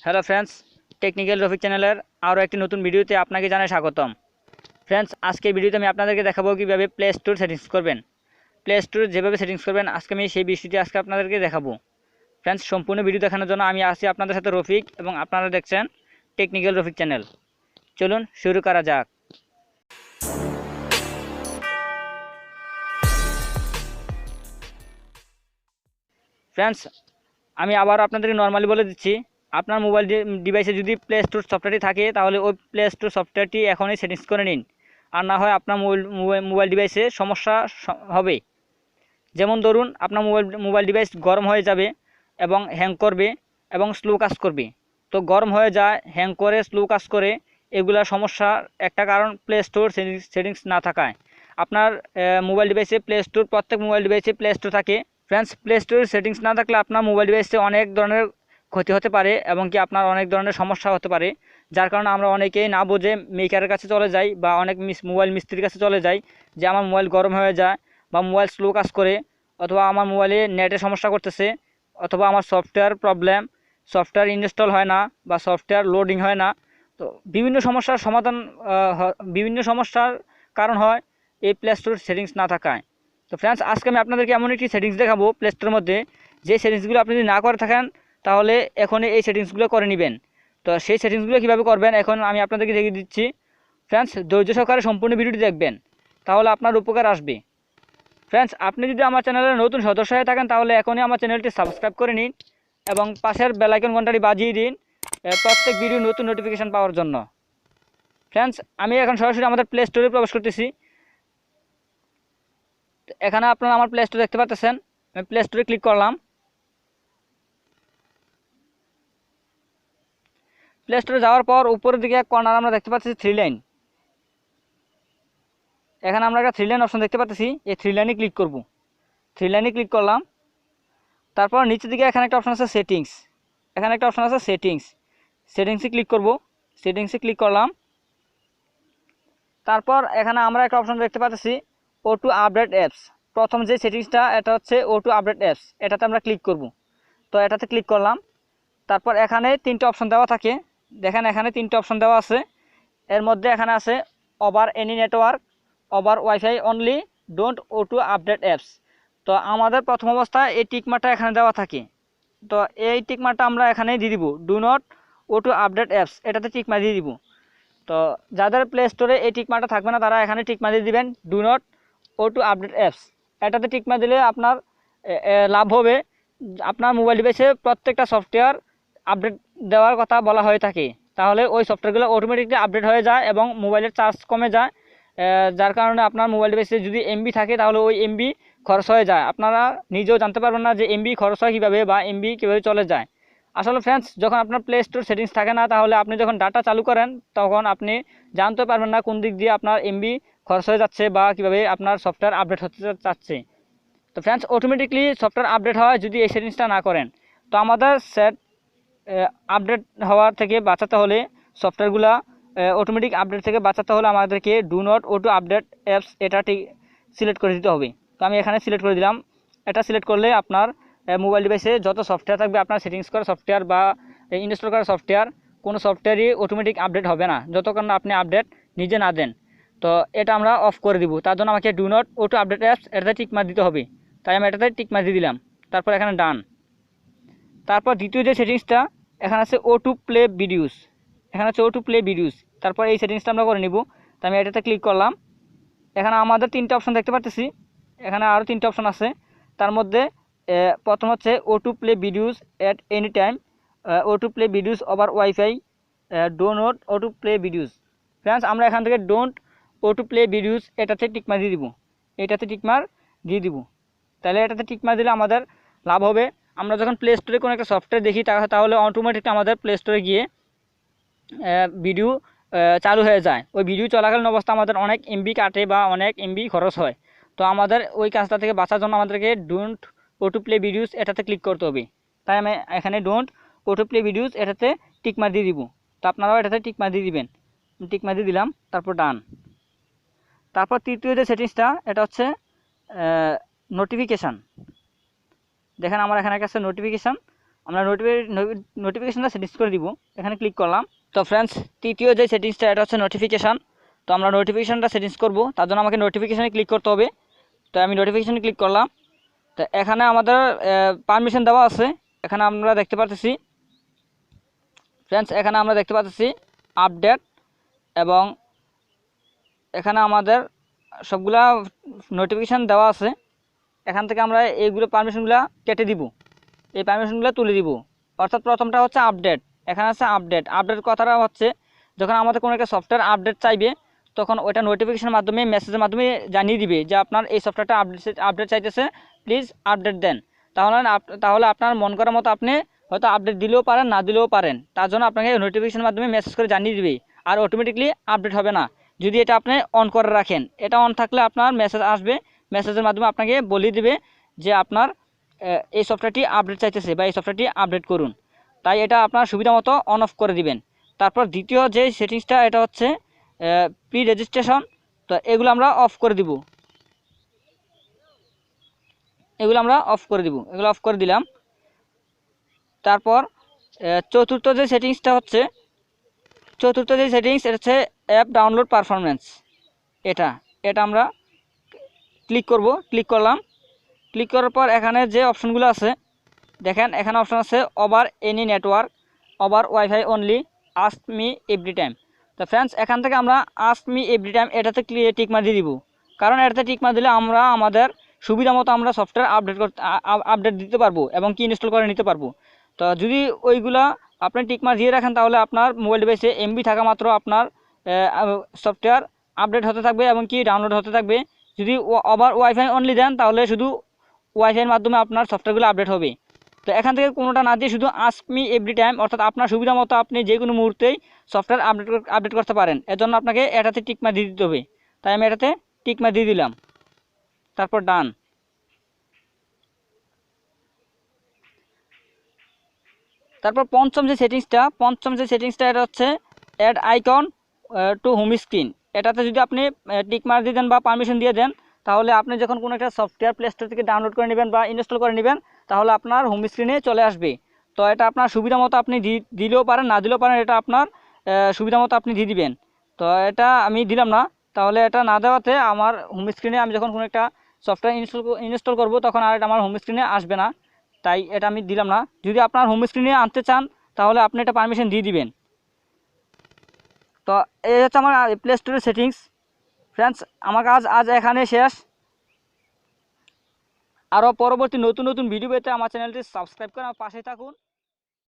Hello friends, technical Rafiq চ্যানেলের আরও একটি নতুন ভিডিওতে আপনাকে জানাই স্বাগতম। ফ্রেন্ডস, আজকের ভিডিওতে আমি আপনাদেরকে দেখাবো কীভাবে প্লে স্টোর সেটিংস করবেন। প্লে স্টোর যেভাবে সেটিংস করবেন আজকে আমি সেই বিষয়টি আপনাদেরকে দেখাবো। ফ্রেন্ডস, সম্পূর্ণ ভিডিও দেখানোর জন্য আমি আছি আপনাদের সাথে রফিক এবং আপনারা দেখছেন টেকনিক্যাল রফিক চ্যানেল। চলুন শুরু করা যাক। ফ্রেন্ডস, আমি আবার আপনাদেরকে নর্মালি বলে দিচ্ছি, আপনার মোবাইল ডিভাইসে যদি প্লে স্টোর সফটওয়্যারটি থাকে তাহলে ওই প্লে স্টোর সফটওয়্যারটি এখনই সেটিংস করে নিন, আর না হয় আপনার মোবাইল ডিভাইসে সমস্যা হবে। যেমন ধরুন, আপনার মোবাইল ডিভাইস গরম হয়ে যাবে এবং হ্যাং করবে এবং স্লো কাজ করবে। তো গরম হয়ে যায়, হ্যাং করে, স্লো কাজ করে, এগুলা সমস্যার একটা কারণ প্লে স্টোর সেটিংস না থাকায়। আপনার মোবাইল ডিভাইসে প্লে স্টোর, প্রত্যেক মোবাইল ডিভাইসে প্লে স্টোর থাকে। ফ্রেন্ডস, প্লে স্টোরের সেটিংস না থাকলে আপনার মোবাইল ডিভাইসে অনেক ধরনের ক্ষতি হতে পারে এবং কি আপনার অনেক ধরনের সমস্যা হতে পারে, যার কারণে আমরা অনেকেই না বুঝে মেকারের কাছে চলে যাই বা অনেক মোবাইল মিস্ত্রির কাছে চলে যাই যে আমার মোবাইল গরম হয়ে যায় বা মোবাইল স্লো কাজ করে, অথবা আমার মোবাইলে নেটের সমস্যা করতেছে, অথবা আমার সফটওয়্যার প্রবলেম, সফটওয়্যার ইনস্টল হয় না বা সফটওয়্যার লোডিং হয় না। তো বিভিন্ন সমস্যার সমাধান, বিভিন্ন সমস্যার কারণ হয় এই প্লে স্টোর সেটিংস না থাকায়। তো ফ্রেন্ডস, আজকে আমি আপনাদেরকে এমন একটি সেটিংস দেখাবো প্লে স্টোরের মধ্যে, যে সেটিংসগুলো আপনি যদি না করে থাকেন তাহলে এখন এই সেটিংসগুলো করে নেবেন। তো সেই সেটিংসগুলো কীভাবে করবেন এখন আমি আপনাদেরকে দেখিয়ে দিচ্ছি। ফ্রেন্ডস, ধৈর্য সহকারে সম্পূর্ণ ভিডিওটি দেখবেন, তাহলে আপনার উপকার আসবে। ফ্রেন্ডস, আপনি যদি আমার চ্যানেলের নতুন সদস্য হয়ে থাকেন তাহলে এখনই আমার চ্যানেলটি সাবস্ক্রাইব করে নিন এবং পাশের বেল আইকন ঘন্টাটি বাজিয়ে দিন প্রত্যেক ভিডিও নতুন নোটিফিকেশান পাওয়ার জন্য। ফ্রেন্ডস, আমি এখন সরাসরি আমাদের প্লে স্টোরে প্রবেশ করতেছি। এখানে আপনারা আমার প্লে স্টোর দেখতে পাচ্ছেন। আমি প্লে স্টোরে ক্লিক করলাম। প্লে স্টোরে যাওয়ার পর উপরের দিকে এক কর্নার আমরা দেখতে পাচ্ছি থ্রি লাইন। এখানে আমরা একটা থ্রি লাইন অপশন দেখতে পাচ্ছি, এই থ্রি লাইনে ক্লিক করব। থ্রি লাইনে ক্লিক করলাম। তারপর নিচের দিকে এখানে একটা অপশন আছে সেটিংস, এখানে একটা অপশন আছে সেটিংসে ক্লিক করব। সেটিংসে ক্লিক করলাম। তারপর এখানে আমরা একটা অপশন দেখতে পাচ্ছি ও টু আপডেট অ্যাপস। প্রথম যে সেটিংসটা এটা হচ্ছে ও টু আপডেট অ্যাপস, এটাতে আমরা ক্লিক করব। তো এটাতে ক্লিক করলাম। তারপর এখানে তিনটে অপশন দেওয়া থাকে, দেখেন এখানে তিনটে অপশন দেওয়া আছে। এর মধ্যে এখানে আছে over any network, over wifi only, don't auto update apps. তো আমাদের প্রথম অবস্থায় এই টিকমার্কটা এখানে দেওয়া থাকে। তো এই টিকমার্কটা আমরা এখানে দিয়ে দিব, do not auto update apps, এটাতে টিকমার্ক দিয়ে দিব। তো যাদের প্লে স্টোরে এই টিকমার্কটা থাকবে না তারা এখানে টিকমার্ক দিয়ে দিবেন, do not auto update apps. এটাতে টিকমার্ক দিলে আপনার লাভ হবে। আপনার মোবাইল ডিভাইসে প্রত্যেকটা সফটওয়্যার আপডেট দেওয়ার কথা বলা হয়ে থাকে, তাহলে ওই সফটওয়্যারগুলো অটোমেটিকলি আপডেট হয়ে যায় এবং মোবাইলের চার্জ কমে যায়। যার কারণে আপনার মোবাইল ডিভাইসে যদি এমবি থাকে তাহলে ওই এমবি খরচ হয়ে যায়। আপনারা নিজেও জানতে পারবেন না যে এমবি খরচ হয় কীভাবে বা এমবি কীভাবে চলে যায়। আসলে ফ্রেন্ডস, যখন আপনার প্লে স্টোর সেটিংস থাকে না তাহলে আপনি যখন ডাটা চালু করেন তখন আপনি জানতে পারবেন না কোন দিক দিয়ে আপনার এমবি খরচ হয়ে যাচ্ছে বা কীভাবে আপনার সফটওয়্যার আপডেট হতে যাচ্ছে। তো ফ্রেন্ডস, অটোমেটিকলি সফটওয়্যার আপডেট হয় যদি এই সেটিংসটা না করেন। তো আমাদের আপডেট হওয়ার থেকে বাঁচাতে হলে, সফটওয়্যারগুলো অটোমেটিক আপডেট থেকে বাঁচাতে হলে আমাদেরকে do not auto update apps এটা ঠিক সিলেক্ট করে দিতে হবে। তো আমি এখানে সিলেক্ট করে দিলাম। এটা সিলেক্ট করলে আপনার মোবাইল ডিভাইসে যত সফটওয়্যার থাকবে, আপনার সেটিংস করা সফটওয়্যার বা ইনস্টল করা সফটওয়্যার, কোনো সফটওয়্যারই অটোমেটিক আপডেট হবে না যতক্ষণ না আপনি আপডেট নিজে না দেন। তো এটা আমরা অফ করে দিব। তার জন্য আমাকে do not auto update apps এটাতে টিকমার্ক দিতে হবে। তাই আমি এটাতে টিকমার্ক দিয়ে দিলাম। তারপর এখানে ডান। তারপর দ্বিতীয় যে সেটিংসটা এখানে আছে ও টু প্লে ভিডিওস, এখানে আছে ও টু প্লে ভিডিওস। তারপর এই সেটিংসটা আমরা করে নিব। তো আমি এটাতে ক্লিক করলাম। এখানে আমাদের তিনটে অপশন দেখতে পাচ্ছি, এখানে আরও তিনটে অপশন আছে। তার মধ্যে প্রথম হচ্ছে auto play videos at any time, auto play videos over wifi, do not auto play videos. Friends, আমরা এখান থেকে don't auto play videos এটাতে টিকমার দিয়ে দিব, এটাতে টিকমার দিয়ে দিব। তাহলে এটাতে টিকমার দিলে আমাদের লাভ হবে। আমরা যখন প্লে স্টোরে কোনো একটা সফটওয়্যার দেখি তাহলে অটোমেটিক আমাদের প্লে স্টোরে গিয়ে ভিডিও চালু হয়ে যায়। ওই ভিডিও চলাকালীন অবস্থা আমাদের অনেক এমবি কাটে বা অনেক এমবি খরচ হয়। তো আমাদের ওই কাজটা থেকে বাঁচার জন্য আমাদেরকে don't auto play videos এটাতে ক্লিক করতে হবে। তাই আমি এখানে don't auto play videos এটাতে টিকমার দিয়ে দিব। তো আপনারাও এটাতে টিকমার দিয়ে দিবেন। টিকমার দিয়ে দিলাম, তারপর ডান। তারপর তৃতীয় যে সেটিংসটা এটা হচ্ছে নোটিফিকেশান। দেখেন আমার এখানে কাছে নোটিফিকেশান। আমরা নোটিফিকেশনটা সেটিংস করে দিব, এখানে ক্লিক করলাম। তো ফ্রেন্ডস, তৃতীয় যে সেটিংসটা এটা হচ্ছে নোটিফিকেশান। তো আমরা নোটিফিকেশানটা সেটিংস করব, তার জন্য আমাকে নোটিফিকেশানে ক্লিক করতে হবে। তো আমি নোটিফিকেশানে ক্লিক করলাম। তো এখানে আমাদের পারমিশন দেওয়া আছে, এখানে আমরা দেখতে পাচ্ছি ফ্রেন্ডস, এখানে আমরা দেখতে পাচ্ছি আপডেট, এবং এখানে আমাদের সবগুলা নোটিফিকেশান দেওয়া আছে। এখান থেকে আমরা এইগুলো পারমিশনগুলো কেটে দিব, এই পারমিশনগুলো তুলে দিব। অর্থাৎ প্রথমটা হচ্ছে আপডেট, এখানে আছে আপডেট কথাটা হচ্ছে যখন আমাদের কোনো একটা সফটওয়্যার আপডেট চাইবে তখন ওইটা নোটিফিকেশনের মাধ্যমে মেসেজের মাধ্যমে জানিয়ে দিবে যে আপনার এই সফটওয়্যারটা আপডেট চাইতেছে, প্লিজ আপডেট দেন। তাহলে আপনার মন করার মতো আপনি হয়তো আপডেট দিলেও পারেন, না দিলেও পারেন, তার জন্য আপনাকে নোটিফিকেশনের মাধ্যমে মেসেজ করে জানিয়ে দিবে, আর অটোমেটিকলি আপডেট হবে না যদি এটা আপনি অন করে রাখেন। এটা অন থাকলে আপনার মেসেজ আসবে, মেসেজের মাধ্যমে আপনাকে বলে দিবে যে আপনার এই সফটওয়্যারটি আপডেট চাইতেছে বা এই সফটওয়্যারটি আপডেট করুন। তাই এটা আপনার সুবিধা মতো অন অফ করে দিবেন। তারপর দ্বিতীয় যে সেটিংসটা এটা হচ্ছে প্রি রেজিস্ট্রেশন। তো এগুলো আমরা অফ করে দিব, এগুলো অফ করে দিলাম। তারপর চতুর্থ যে সেটিংস এটা হচ্ছে অ্যাপ ডাউনলোড পারফরমেন্স। এটা আমরা ক্লিক করলাম। ক্লিক করার পর এখানে যে অপশনগুলো আছে দেখেন, এখানে অপশন আছে over any network, over wifi only, ask me every time. তো ফ্রেন্ডস, এখান থেকে আমরা আস্ক মি এভরি টাইম এটাতে টিক মার দিয়ে দিব, কারণ এটাতে টিক মার দিলে আমরা আমাদের সুবিধা মতো আমরা সফটওয়্যার আপডেট দিতে পারবো এবং কি ইনস্টল করে নিতে পারবো। তো যদি ওইগুলা আপনি টিক মার দিয়ে রাখেন তাহলে আপনার মোবাইল ডিভাইসে এমবি থাকা মাত্র আপনার সফটওয়্যার আপডেট হতে থাকবে এবং কি ডাউনলোড হতে থাকবে। যদি ওভার ওয়াইফাই অনলি দেন তাহলে শুধু ওয়াইফাইয়ের মাধ্যমে আপনার সফটওয়্যারগুলো আপডেট হবে। তো এখান থেকে কোনোটা না দিয়ে শুধু আস্ক মি এভরি টাইম, অর্থাৎ আপনার সুবিধা মতো আপনি যে কোনো মুহূর্তেই সফটওয়্যার আপডেট করতে পারেন। এজন্য আপনাকে এটাতে টিকমার দিয়ে দিতে হবে। তাই আমি এটাতে টিকমার দিয়ে দিলাম, তারপর ডান। তারপর পঞ্চম যে সেটিংসটা এটা হচ্ছে add icon to home screen. এটাতে যদি আপনি টিকমার দিয়ে দেন বা পারমিশন দিয়ে দেন তাহলে আপনি যখন কোনো একটা সফটওয়্যার প্লে স্টোর থেকে ডাউনলোড করে নেবেন বা ইনস্টল করে নেবেন তাহলে আপনার হোম স্ক্রিনে চলে আসবে। তো এটা আপনার সুবিধা মতো আপনি দিলেও পারেন, না দিলেও পারেন, এটা আপনার সুবিধা মতো আপনি দিয়ে দিবেন। তো এটা আমি দিলাম না, তাহলে এটা না দেওয়াতে আমার হোম স্ক্রিনে আমি যখন কোনো একটা সফটওয়্যার ইনস্টল করব তখন আর এটা আমার হোম স্ক্রিনে আসবে না, তাই এটা আমি দিলাম না। যদি আপনার হোম স্ক্রিনে আনতে চান তাহলে আপনি এটা পারমিশন দিয়ে দিবেন। তো এই হচ্ছে আমার প্লে স্টোরের সেটিংস। ফ্রেন্ডস, আমার কাজ আজ এখানে শেষ। আরও পরবর্তী নতুন ভিডিও পেতে আমার চ্যানেলটি সাবস্ক্রাইব করে আমার পাশে থাকুন।